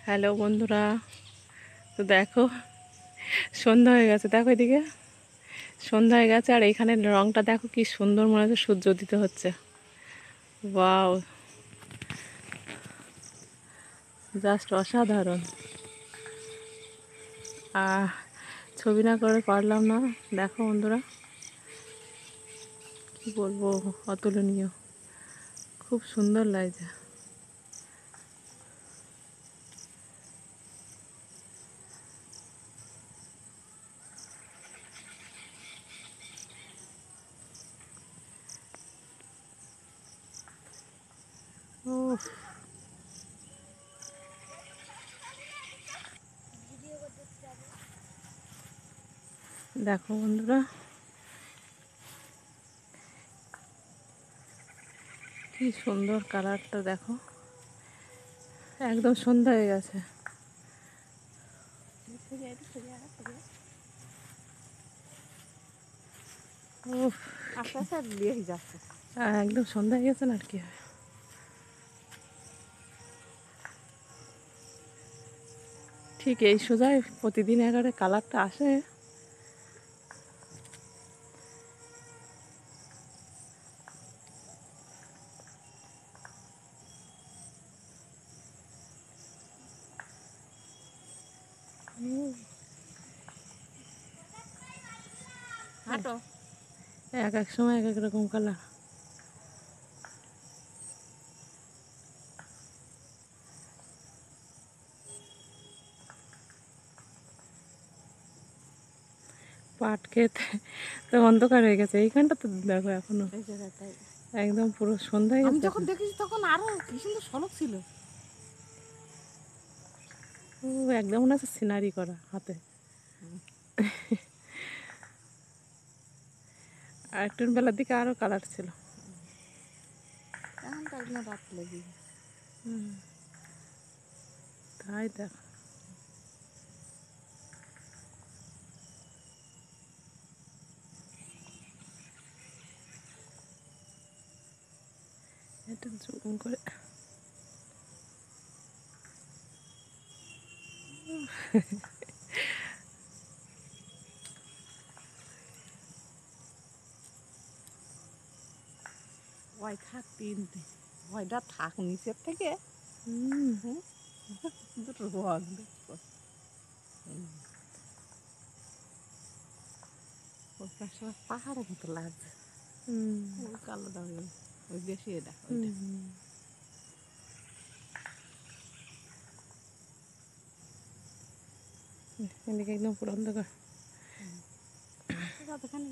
Hello বন্ধুরা, তো দেখো সন্ধ্যা হয়ে গেছে। দেখো এদিকে সন্ধ্যা হয়ে গেছে, আর এইখানে রংটা দেখো কি সুন্দর, মনে হচ্ছে সূর্য উদিত হচ্ছে। ওয়াও, জাস্ট অসাধারণ। ছবি না করে পারলাম না। দেখো বন্ধুরা, কি বলবো, অতুলনীয়, খুব সুন্দর লাগছে। উফ, দেখো বন্ধুরা, কি সুন্দর কালারটা দেখো। একদম সন্ধ্যা হয়ে গেছে। উফ, আস্তে আস্তে বিয়ে যাচ্ছে। একদম সন্ধ্যা হয়ে গেছে না, আর কি হয়। ঠিক এই সোজাই প্রতিদিন একেবারে কালারটা আসে। হাঁটো। এক এক সময় এক এক রকম কালার। পাট ক্ষেত তো অন্ধকার হয়ে গেছে। এইখানটা তো দেখো এখনো এই জায়গাটায় একদম পুরো সন্ধ্যা হয়ে আমি গেছে যখন এখন। দেখেছি তখন আরো কি সুন্দর সড়ক ছিল। ও, একদম মনে হচ্ছে সিনারি করা হাতে। আর একটু বেলার দিকে আরো কালার ছিল। এখন তো একদম রাত লেগে গেছে। তাই দেখো, এটা জুম করে। ওই থাক তিনটে, ওইটা থাক নিচের থেকে। হুম, হুম, দুটো রোয়াক দেখো। ওই পাশে পাহাড়ের মতো লাগছে। হুম, ওই কালো দাঁড়িয়ে ওই বেশি এটা ওইটা। হুম। এদিকে একদম পুরো অন্ধকার। কতখানি